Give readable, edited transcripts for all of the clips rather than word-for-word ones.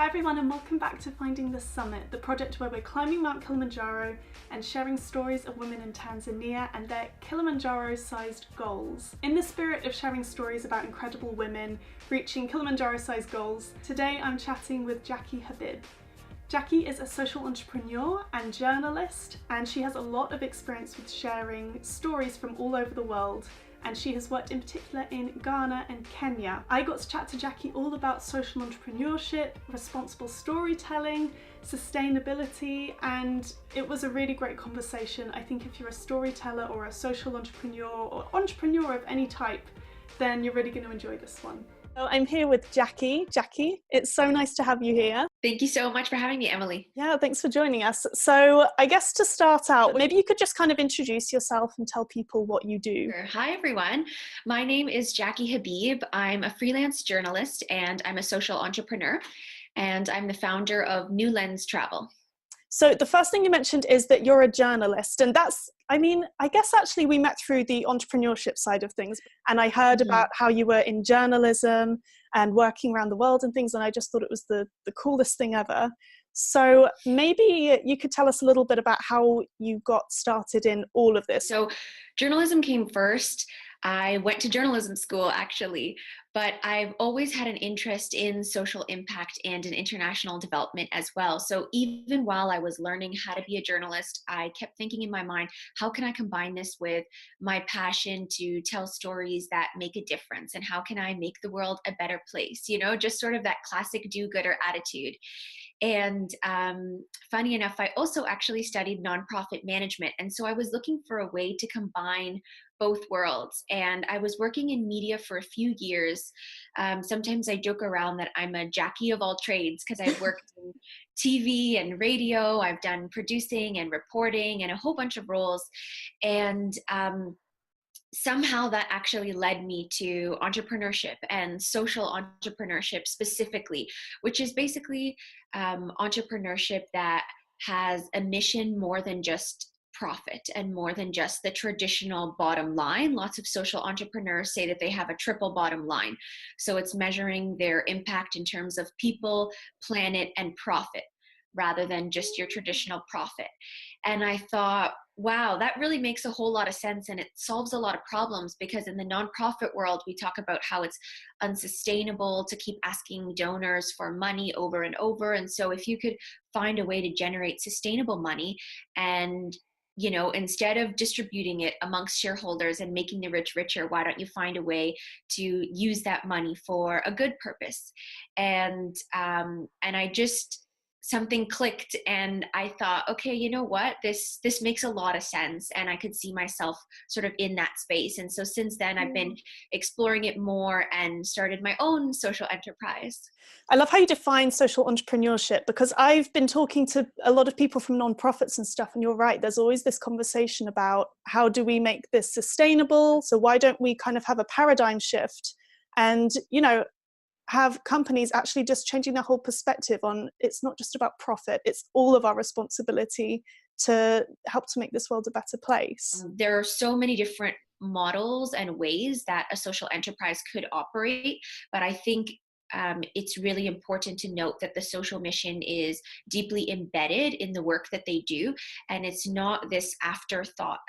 Hi everyone and welcome back to Finding the Summit, the project where we're climbing Mount Kilimanjaro and sharing stories of women in Tanzania and their Kilimanjaro-sized goals. In the spirit of sharing stories about incredible women reaching Kilimanjaro-sized goals, today I'm chatting with Jacky Habib. Jacky is a social entrepreneur and journalist, and she has a lot of experience with sharing stories from all over the world, and she has worked in particular in Ghana and Kenya. I got to chat to Jacky all about social entrepreneurship, responsible storytelling, sustainability, and it was a really great conversation. I think if you're a storyteller or a social entrepreneur or entrepreneur of any type, then you're really going to enjoy this one. So I'm here with Jacky. Jacky, it's so nice to have you here. Thank you so much for having me, Emily. Yeah, thanks for joining us. So I guess to start out, maybe you could just kind of introduce yourself and tell people what you do. Sure. Hi, everyone. My name is Jacky Habib. I'm a freelance journalist and I'm a social entrepreneur, and I'm the founder of Newlands Travel. So the first thing you mentioned is that you're a journalist, and that's, I guess actually we met through the entrepreneurship side of things, and I heard about how you were in journalism and working around the world and things, and I just thought it was the coolest thing ever. So maybe you could tell us a little bit about how you got started in all of this. So journalism came first. I went to journalism school, actually, but I've always had an interest in social impact and in international development as well. So even while I was learning how to be a journalist, I kept thinking in my mind, how can I combine this with my passion to tell stories that make a difference? And how can I make the world a better place? You know, just sort of that classic do-gooder attitude. And funny enough, I also actually studied nonprofit management. And so I was looking for a way to combine both worlds. And I was working in media for a few years. Sometimes I joke around that I'm a Jacky of all trades because I've worked in TV and radio. I've done producing and reporting and a whole bunch of roles. And somehow that actually led me to entrepreneurship and social entrepreneurship specifically, which is basically entrepreneurship that has a mission more than just profit and more than just the traditional bottom line. Lots of social entrepreneurs say that they have a triple bottom line. So it's measuring their impact in terms of people, planet, and profit, rather than just your traditional profit. And I thought, wow, that really makes a whole lot of sense, and it solves a lot of problems, because in the nonprofit world, we talk about how it's unsustainable to keep asking donors for money over and over. And so if you could find a way to generate sustainable money and, you know, instead of distributing it amongst shareholders and making the rich richer, why don't you find a way to use that money for a good purpose? And I just, something clicked, and I thought, okay, you know what, this makes a lot of sense, and I could see myself sort of in that space. And so since then I've been exploring it more and started my own social enterprise. I love how you define social entrepreneurship, because I've been talking to a lot of people from nonprofits and stuff, and you're right, there's always this conversation about how do we make this sustainable? So why don't we kind of have a paradigm shift and, you know, have companies actually just changing their whole perspective on it's not just about profit, it's all of our responsibility to help to make this world a better place. There are so many different models and ways that a social enterprise could operate, but I think it's really important to note that the social mission is deeply embedded in the work that they do, and it's not this afterthought,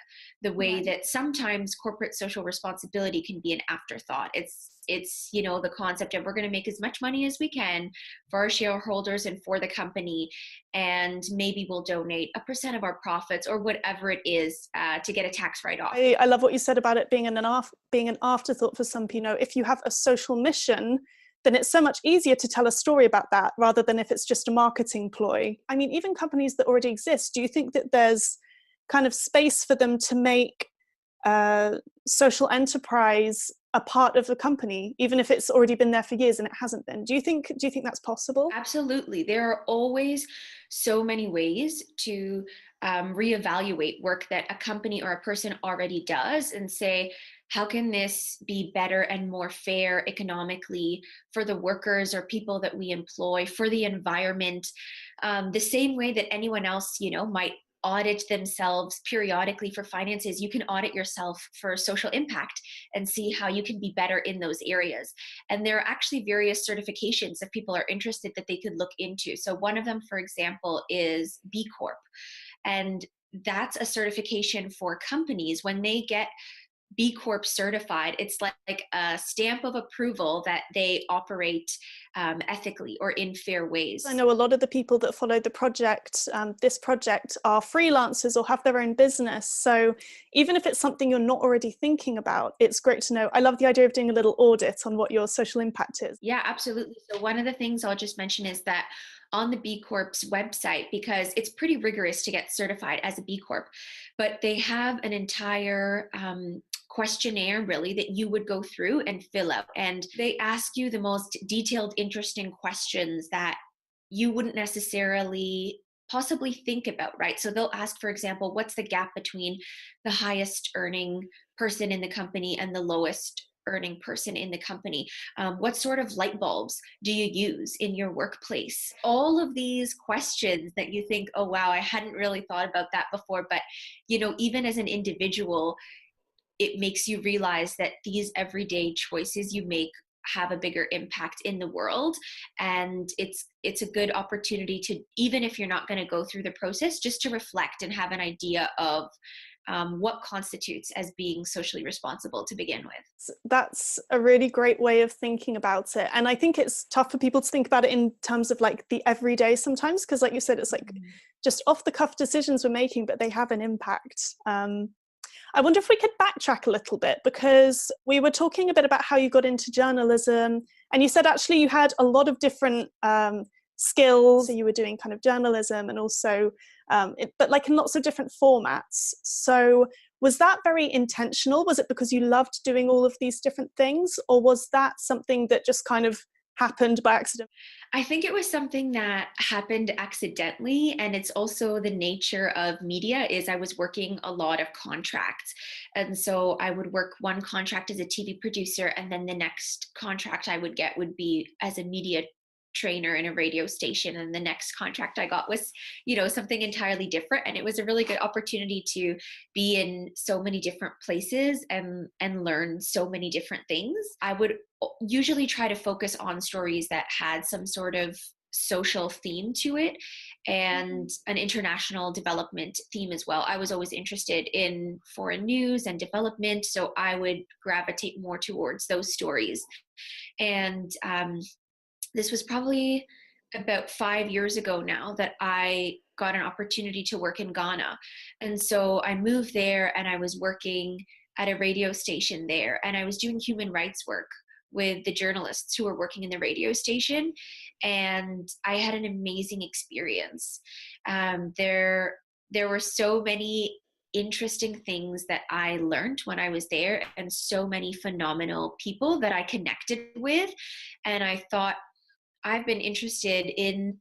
the way that sometimes corporate social responsibility can be an afterthought. It's you know, the concept of we're going to make as much money as we can for our shareholders and for the company, and maybe we'll donate 1% of our profits or whatever it is to get a tax write-off. I love what you said about it being an afterthought for some people. You know, if you have a social mission, then it's so much easier to tell a story about that rather than if it's just a marketing ploy. I mean, even companies that already exist, do you think that there's kind of space for them to make social enterprise a part of the company, even if it's already been there for years and it hasn't been? Do you think that's possible? Absolutely. There are always so many ways to reevaluate work that a company or a person already does and say, how can this be better and more fair economically for the workers or people that we employ, for the environment, the same way that anyone else, you know, might audit themselves periodically for finances, you can audit yourself for social impact and see how you can be better in those areas. And there are actually various certifications, if people are interested, that they could look into. So one of them, for example, is B Corp. And that's a certification for companies. When they get B Corp certified, it's like a stamp of approval that they operate ethically or in fair ways. I know a lot of the people that follow the project, this project, are freelancers or have their own business. So even if it's something you're not already thinking about, it's great to know. I love the idea of doing a little audit on what your social impact is. Yeah, absolutely. So one of the things I'll just mention is that on the B Corp's website, because it's pretty rigorous to get certified as a B Corp, but they have an entire questionnaire really that you would go through and fill out. And they ask you the most detailed, interesting questions that you wouldn't necessarily possibly think about, right? So they'll ask, for example, what's the gap between the highest earning person in the company and the lowest earning person in the company? What sort of light bulbs do you use in your workplace? All of these questions that you think, oh wow, I hadn't really thought about that before. But even as an individual, it makes you realize that these everyday choices you make have a bigger impact in the world. And it's a good opportunity to, even if you're not going to go through the process, just to reflect and have an idea of what constitutes as being socially responsible to begin with. That's a really great way of thinking about it. And I think it's tough for people to think about it in terms of like the everyday sometimes, because like you said, it's like just off the cuff decisions we're making, but they have an impact. I wonder if we could backtrack a little bit, because we were talking a bit about how you got into journalism, and you said actually you had a lot of different skills. So you were doing kind of journalism and also, but like in lots of different formats. So was that very intentional? Was it because you loved doing all of these different things, or was that something that just kind of happened by accident? I think it was something that happened accidentally, and it's also the nature of media is I was working a lot of contracts. And so I would work one contract as a TV producer, and then the next contract I would get would be as a media trainer in a radio station, and the next contract I got was something entirely different. And it was a really good opportunity to be in so many different places and learn so many different things. I would usually try to focus on stories that had some sort of social theme to it and an international development theme as well. I was always interested in foreign news and development, so I would gravitate more towards those stories. And this was probably about 5 years ago now that I got an opportunity to work in Ghana. And so I moved there and I was working at a radio station there, and I was doing human rights work with the journalists who were working in the radio station. And I had an amazing experience. There were so many interesting things that I learned when I was there, and so many phenomenal people that I connected with. And I thought, I've been interested in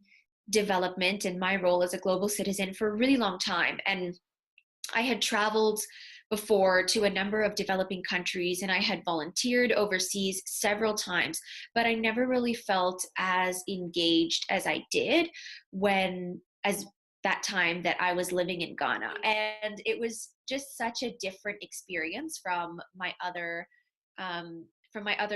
development and my role as a global citizen for a really long time. And I had traveled before to a number of developing countries, and I had volunteered overseas several times, but I never really felt as engaged as I did as that time that I was living in Ghana. And it was just such a different experience from my other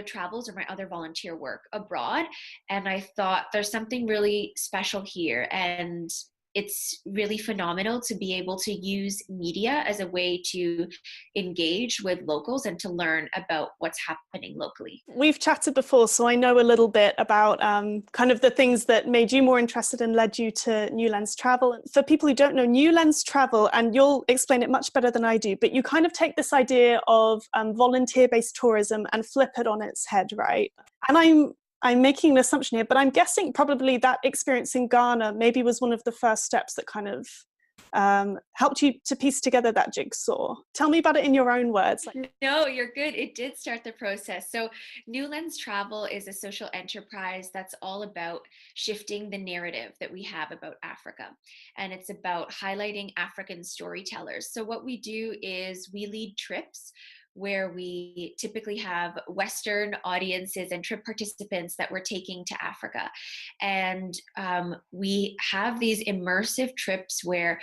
travels or my other volunteer work abroad. And I thought there's something really special here. And it's really phenomenal to be able to use media as a way to engage with locals and to learn about what's happening locally. We've chatted before, so I know a little bit about kind of the things that made you more interested and led you to Newlands Travel. For people who don't know, Newlands Travel, and you'll explain it much better than I do, but you kind of take this idea of volunteer-based tourism and flip it on its head, right? And I'm making an assumption here, but I'm guessing probably that experience in Ghana maybe was one of the first steps that kind of helped you to piece together that jigsaw. Tell me about it in your own words. No, you're good. It did start the process. So Newlands Travel is a social enterprise that's all about shifting the narrative that we have about Africa. And it's about highlighting African storytellers. So what we do is we lead trips where we typically have Western audiences and trip participants that we're taking to Africa. And we have these immersive trips where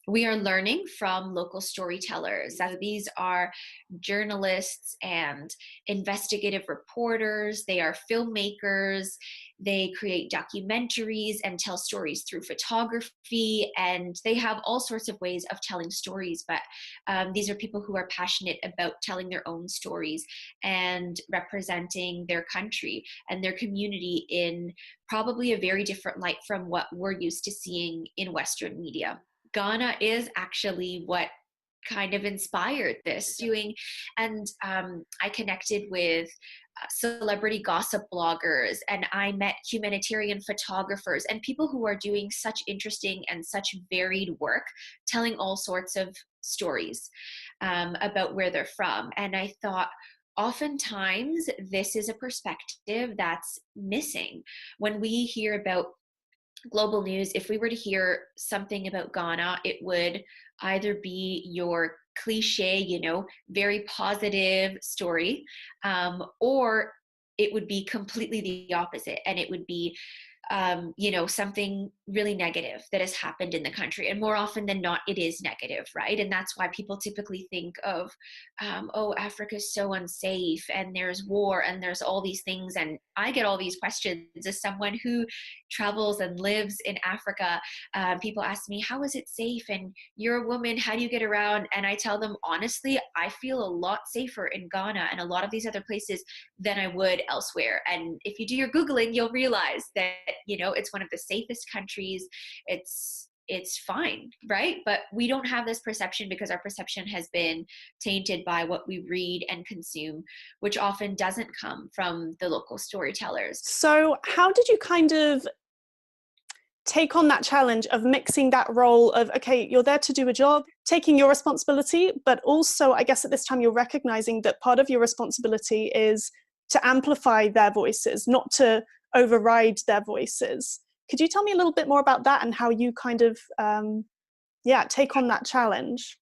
we are learning from local storytellers. So these are journalists and investigative reporters, they are filmmakers, they create documentaries and tell stories through photography, and they have all sorts of ways of telling stories. But these are people who are passionate about telling their own stories and representing their country and their community in probably a very different light from what we're used to seeing in Western media. Ghana is actually what kind of inspired this doing. And I connected with celebrity gossip bloggers, and I met humanitarian photographers and people who are doing such interesting and such varied work, telling all sorts of stories about where they're from. And I thought, oftentimes this is a perspective that's missing. When we hear about global news, if we were to hear something about Ghana, it would either be your cliche, very positive story, or it would be completely the opposite. And it would be something really negative that has happened in the country. And more often than not, it is negative, right? And that's why people typically think of, Africa's so unsafe, and there's war, and there's all these things. And I get all these questions as someone who travels and lives in Africa. People ask me, how is it safe? And you're a woman, how do you get around? And I tell them, honestly, I feel a lot safer in Ghana and a lot of these other places than I would elsewhere. And if you do your Googling, you'll realize that, it's one of the safest countries. It's fine, right? But we don't have this perception because our perception has been tainted by what we read and consume, which often doesn't come from the local storytellers. So how did you kind of take on that challenge of mixing that role of, okay, you're there to do a job, taking your responsibility, but also, I guess at this time, you're recognizing that part of your responsibility is to amplify their voices, not to override their voices. Could you tell me a little bit more about that and how you kind of, take on that challenge?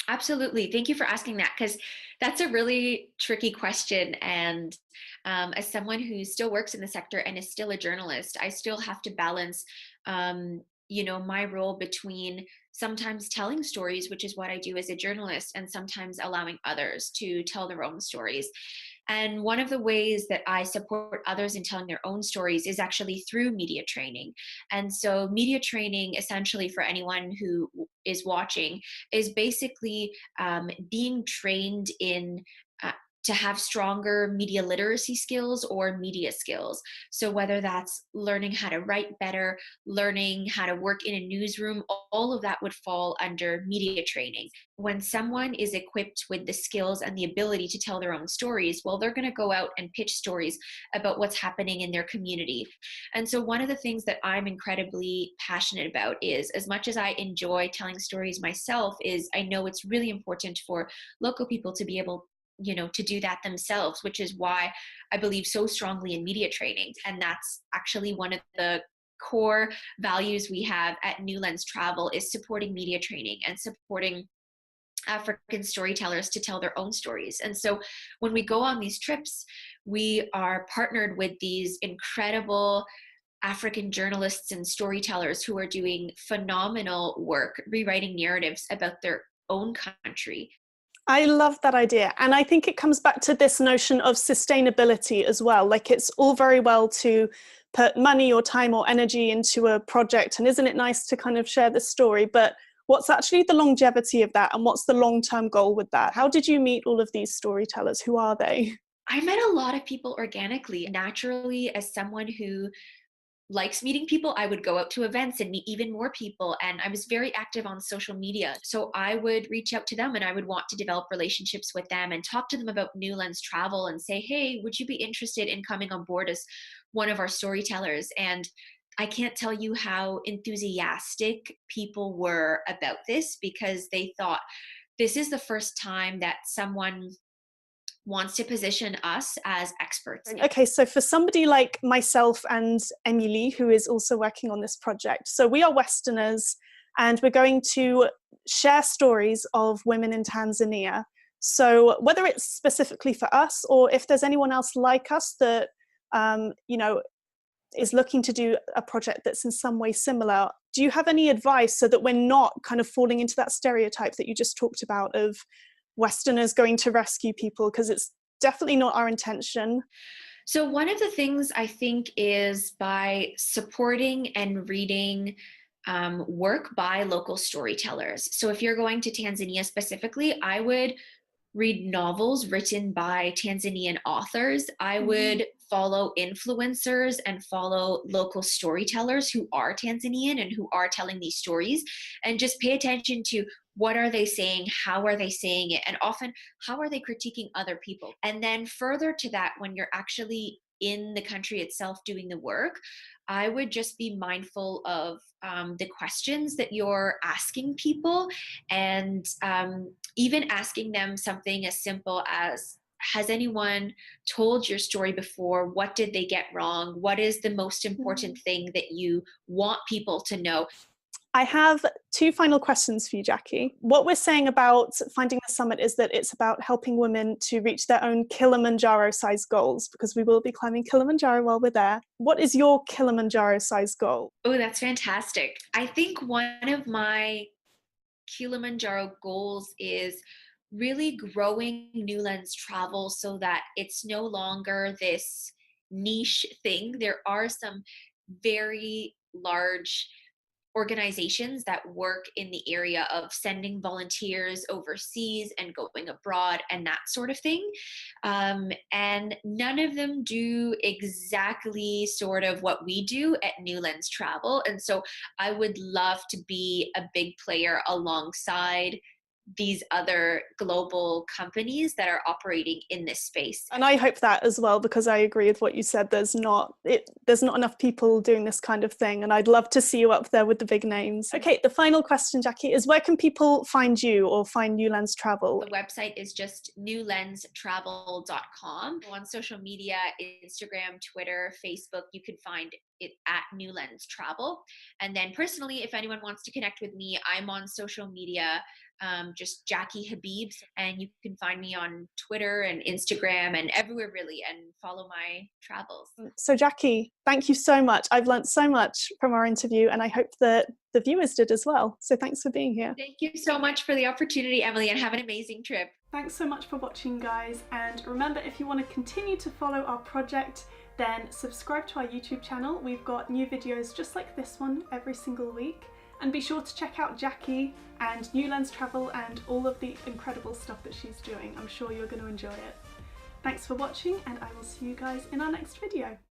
Absolutely. Thank you for asking that, because that's a really tricky question. And as someone who still works in the sector and is still a journalist, I still have to balance, my role between sometimes telling stories, which is what I do as a journalist, and sometimes allowing others to tell their own stories. And one of the ways that I support others in telling their own stories is actually through media training. And so media training, essentially for anyone who is watching, is basically being trained in to have stronger media literacy skills or media skills. So whether that's learning how to write better, learning how to work in a newsroom, all of that would fall under media training. When someone is equipped with the skills and the ability to tell their own stories, well, they're going to go out and pitch stories about what's happening in their community. And so one of the things that I'm incredibly passionate about is, as much as I enjoy telling stories myself, is I know it's really important for local people to be able to do that themselves, which is why I believe so strongly in media training. And that's actually one of the core values we have at Newlands Travel, is supporting media training and supporting African storytellers to tell their own stories. And so when we go on these trips, we are partnered with these incredible African journalists and storytellers who are doing phenomenal work, rewriting narratives about their own country. I love that idea. And I think it comes back to this notion of sustainability as well. Like, it's all very well to put money or time or energy into a project, and isn't it nice to kind of share the story? But what's actually the longevity of that, and what's the long-term goal with that? How did you meet all of these storytellers? Who are they? I met a lot of people organically, naturally. As someone who likes meeting people, I would go out to events and meet even more people. And I was very active on social media. So I would reach out to them and I would want to develop relationships with them and talk to them about Newlands Travel and say, hey, would you be interested in coming on board as one of our storytellers? And I can't tell you how enthusiastic people were about this, because they thought, this is the first time that someone wants to position us as experts. Okay, so for somebody like myself and Émilie, who is also working on this project, so we are Westerners and we're going to share stories of women in Tanzania. So whether it's specifically for us or if there's anyone else like us that, you know, is looking to do a project that's in some way similar, do you have any advice so that we're not kind of falling into that stereotype that you just talked about of Westerners going to rescue people? Because it's definitely not our intention. So one of the things I think is by supporting and reading work by local storytellers. So if you're going to Tanzania specifically, I would read novels written by Tanzanian authors. I would follow influencers and follow local storytellers who are Tanzanian and who are telling these stories, and just pay attention to what are they saying, how are they saying it, and often how are they critiquing other people. And then further to that, when you're actually in the country itself doing the work, I would just be mindful of the questions that you're asking people, and even asking them something as simple as, has anyone told your story before? What did they get wrong? What is the most important thing that you want people to know? I have two final questions for you, Jacky. What we're saying about finding the summit is that it's about helping women to reach their own Kilimanjaro-sized goals, because we will be climbing Kilimanjaro while we're there. What is your Kilimanjaro-sized goal? Oh, that's fantastic. I think one of my Kilimanjaro goals is really growing Newlands Travel so that it's no longer this niche thing. There are some very large organizations that work in the area of sending volunteers overseas and going abroad and that sort of thing. And none of them do exactly sort of what we do at Newlands Travel. And so I would love to be a big player alongside these other global companies that are operating in this space. And I hope that as well, because I agree with what you said. There's not enough people doing this kind of thing, and I'd love to see you up there with the big names. Okay, the final question, Jacky, is where can people find you or find Newlands Travel? The website is just newlandstravel.com. On social media, Instagram, Twitter, Facebook, you can find it at Newlands Travel. And then personally, if anyone wants to connect with me, I'm on social media, just Jacky Habib, and you can find me on Twitter and Instagram and everywhere really, and follow my travels. So Jacky, thank you so much. I've learned so much from our interview, and I hope that the viewers did as well. So thanks for being here. Thank you so much for the opportunity, Emily, and have an amazing trip. Thanks so much for watching, guys. And remember, if you want to continue to follow our project, then subscribe to our YouTube channel. We've got new videos just like this one every single week. And be sure to check out Jacky and Newlands Travel and all of the incredible stuff that she's doing. I'm sure you're going to enjoy it. Thanks for watching, and I will see you guys in our next video.